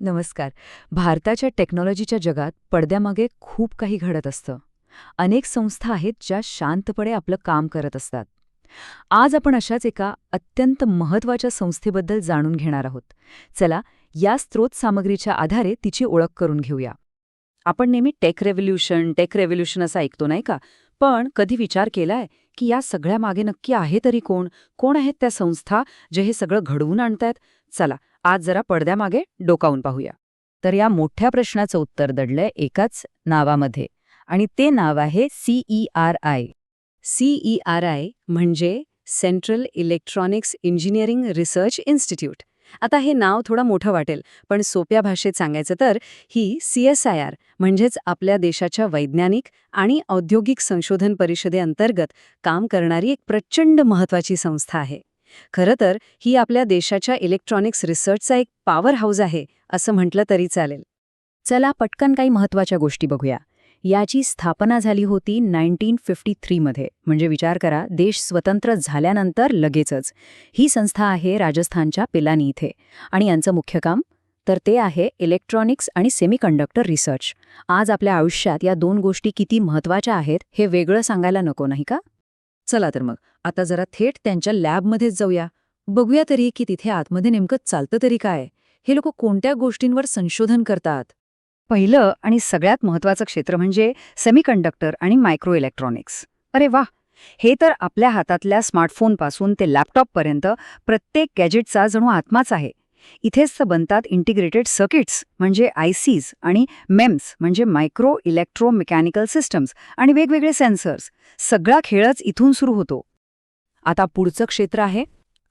नमस्कार. भारताच्या टेक्नॉलॉजीच्या जगात पडद्यामागे खूप काही घडत असतं. अनेक संस्था आहेत ज्या शांतपणे आपलं काम करत असतात. आज आपण अशाच एका अत्यंत महत्त्वाच्या संस्थेबद्दल जाणून घेणार आहोत. चला, या स्रोत सामग्रीच्या आधारे तिची ओळख करून घेऊया. आपण नेहमी टेक रेव्होल्यूशन असं ऐकतो नाही का? पण कधी विचार केलाय की या सगळ्या मागे नक्की आहे तरी कोण? कोण आहेत त्या संस्था जे हे सगळं घडवून आणतायत? चला, आज जरा पडद्यामागे डोकावून पाहूया. तर या मोठ्या प्रश्नाचं उत्तर दडलंय एकाच नावामध्ये, आणि ते नाव आहे CERI. CERI म्हणजे central electronics engineering research institute. आता हे नाव थोडं मोठं वाटेल, पण सोप्या भाषेत सांगायचं तर ही CSIR म्हणजेच आपल्या देशाच्या वैज्ञानिक आणि औद्योगिक संशोधन परिषदेअंतर्गत काम करणारी एक प्रचंड महत्त्वाची संस्था आहे. खरं तर ही आपल्या देशाच्या इलेक्ट्रॉनिक्स रिसर्चचा एक पॉवर हाऊस आहे असं म्हटलं तरी चालेल. चला पटकन काही महत्त्वाच्या गोष्टी बघूया. याची स्थापना झाली होती 1953 मध्ये, म्हणजे विचार करा, देश स्वतंत्र झाल्यानंतर लगेचच. ही संस्था आहे राजस्थानच्या पिलानी इथे, आणि यांचं मुख्य काम तर ते आहे इलेक्ट्रॉनिक्स आणि सेमीकंडक्टर रिसर्च. आज आपल्या आयुष्यात या दोन गोष्टी किती महत्त्वाच्या आहेत हे वेगळं सांगायला नको, नाही का? चला तर मग आता जरा थेट त्यांच्या लॅबमध्येच जाऊया. बघूया तरी की तिथे आतमध्ये नेमकं चालतं तरी काय, हे लोक कोणत्या गोष्टींवर संशोधन करतात. पहिलं आणि सगळ्यात महत्त्वाचं क्षेत्र म्हणजे सेमीकंडक्टर आणि मायक्रो इलेक्ट्रॉनिक्स. अरे वाह, हे तर आपल्या हातातल्या स्मार्टफोनपासून ते लॅपटॉपपर्यंत प्रत्येक गॅजेटचा जणू आत्माच आहे. इथेच तर बनतात इंटिग्रेटेड सर्किट्स म्हणजे ICs आणि MEMS म्हणजे मायक्रो इलेक्ट्रो मेकॅनिकल सिस्टम्स आणि वेगवेगळे सेन्सर्स. सगळा खेळच इथून सुरू होतो. आता पुढचं क्षेत्र आहे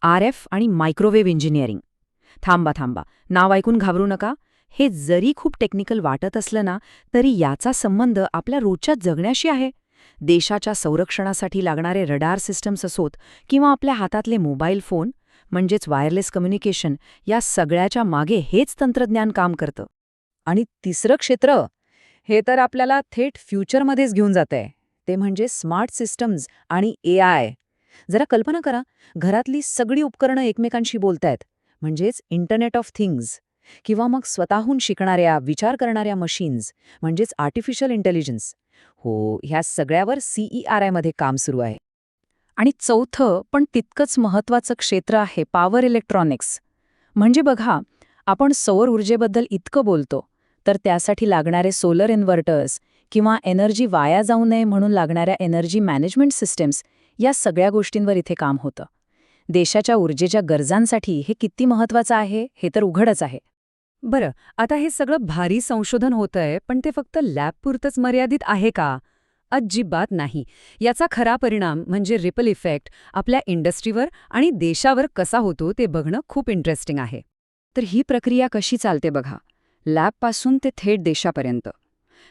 RF आणि मायक्रोवेव्ह इंजिनिअरिंग. थांबा, नाव ऐकून घाबरू नका. हे जरी खूप टेक्निकल वाटत असलं ना, तरी याचा संबंध आपल्या रोजच्या जगण्याशी आहे. देशाच्या संरक्षणासाठी लागणारे रडार सिस्टम्स असोत किंवा आपल्या हातातले मोबाईल फोन म्हणजेच वायरलेस कम्युनिकेशन, या सगळ्याच्या मागे हेच तंत्रज्ञान काम करतं. आणि तिसरं क्षेत्र, हे तर आपल्याला थेट फ्युचरमध्येच घेऊन जातंय. ते म्हणजे स्मार्ट सिस्टम्स आणि AI. जरा कल्पना करा, घरातली सगळी उपकरणं एकमेकांशी बोलतायत, म्हणजेच इंटरनेट ऑफ थिंग्स. किंवा मग स्वतःहून शिकणाऱ्या, विचार करणाऱ्या मशीन्स म्हणजेच आर्टिफिशियल इंटेलिजन्स. हो, ह्या सगळ्यावर CERI मध्ये काम सुरू आहे. आणि चौथं पण तितकंच महत्त्वाचं क्षेत्र आहे पॉवर इलेक्ट्रॉनिक्स. म्हणजे बघा, आपण सौर ऊर्जेबद्दल इतकं बोलतो, तर त्यासाठी लागणारे सोलर इन्व्हर्टर्स किंवा एनर्जी वाया जाऊ नये म्हणून लागणाऱ्या एनर्जी मॅनेजमेंट सिस्टम्स, या सगळ्या गोष्टींवर इथे काम होतं. देशाच्या ऊर्जेच्या गरजांसाठी हे किती महत्त्वाचं आहे हे तर उघडच आहे. बरं, आता हे सगळं भारी संशोधन होतंय, पण ते फक्त लॅबपुरतंच मर्यादित आहे का? अजिबात नाही. याचा खरा परिणाम म्हणजे रिपल इफेक्ट आपल्या इंडस्ट्रीवर आणि देशावर कसा होतो ते बघणं खूप इंटरेस्टिंग आहे. तर ही प्रक्रिया कशी चालते बघा. लॅबपासून ते थेट देशापर्यंत.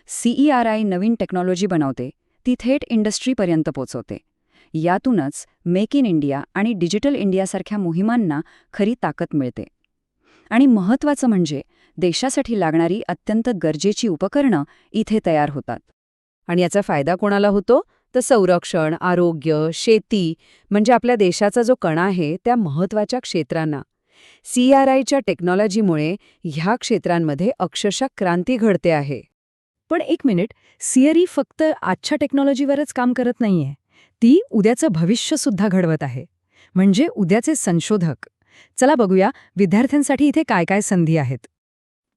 CERI नवीन टेक्नॉलॉजी बनवते, ती थेट इंडस्ट्रीपर्यंत पोचवते. यातूनच मेक इन इंडिया आणि डिजिटल इंडियासारख्या मोहिमांना खरी ताकद मिळते. आणि महत्त्वाचं म्हणजे देशासाठी लागणारी अत्यंत गरजेची उपकरणं इथे तयार होतात. आणि याचा फायदा कोणाला होतो? तर संरक्षण, आरोग्य, शेती म्हणजे आपल्या देशाचा जो कणा आहे त्या महत्त्वाच्या क्षेत्रांना. CERIच्या टेक्नॉलॉजीमुळे ह्या क्षेत्रांमध्ये अक्षरशः क्रांती घडते आहे. पण एक मिनिट, CERI फक्त आजच्या टेक्नॉलॉजीवरच काम करत नाहीये. ती उद्याचं भविष्यसुद्धा घडवत आहे, म्हणजे उद्याचे संशोधक. चला बघूया विद्यार्थ्यांसाठी इथे काय काय संधी आहेत.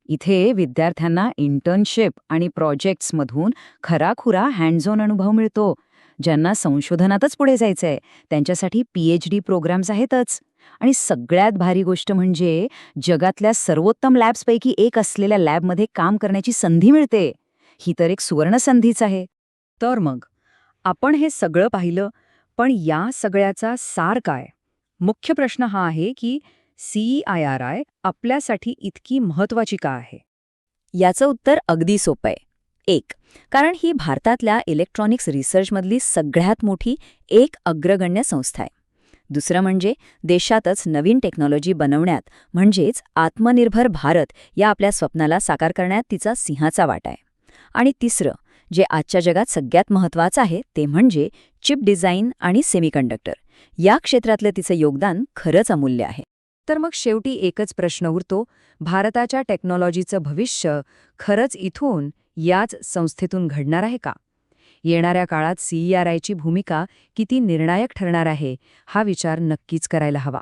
इथे विद्यार्थ्यांना इंटर्नशिप आणि प्रोजेक्ट्समधून खराखुरा हँड्स ऑन अनुभव मिळतो. ज्यांना संशोधनातच पुढे जायचंय त्यांच्यासाठी PhD प्रोग्राम्स आहेतच. आणि सगळ्यात भारी गोष्ट म्हणजे जगातल्या सर्वोत्तम लॅब्सपैकी एक असलेल्या लॅबमध्ये काम करण्याची संधी मिळते. ही तर एक सुवर्णसंधीच आहे. तर मग आपण हे सगळं पाहिलं, पण या सगळ्याचा सार काय? मुख्य प्रश्न हा आहे की CERI आपल्यासाठी इतकी महत्त्वाची का आहे? याचं उत्तर अगदी सोपं आहे. 1. कारण ही भारतातल्या इलेक्ट्रॉनिक्स रिसर्चमधली सगळ्यात मोठी एक अग्रगण्य संस्था आहे. दुसरं म्हणजे देशातच नवीन टेक्नॉलॉजी बनवण्यात म्हणजेच आत्मनिर्भर भारत या आपल्या स्वप्नाला साकार करण्यात तिचा सिंहाचा वाटा आहे. आणि तिसरं, जे आजच्या जगात सगळ्यात महत्त्वाचं आहे, ते म्हणजे चिप डिझाईन आणि सेमीकंडक्टर. या क्षेत्रातलं तिचं योगदान खरंच अमूल्य आहे. तर मग शेवटी एकच प्रश्न उरतो, भारताच्या टेक्नॉलॉजीचं भविष्य खरंच इथून, याच संस्थेतून घडणार आहे का? येणाऱ्या काळात CERIची भूमिका किती निर्णायक ठरणार आहे, हा विचार नक्कीच करायला हवा.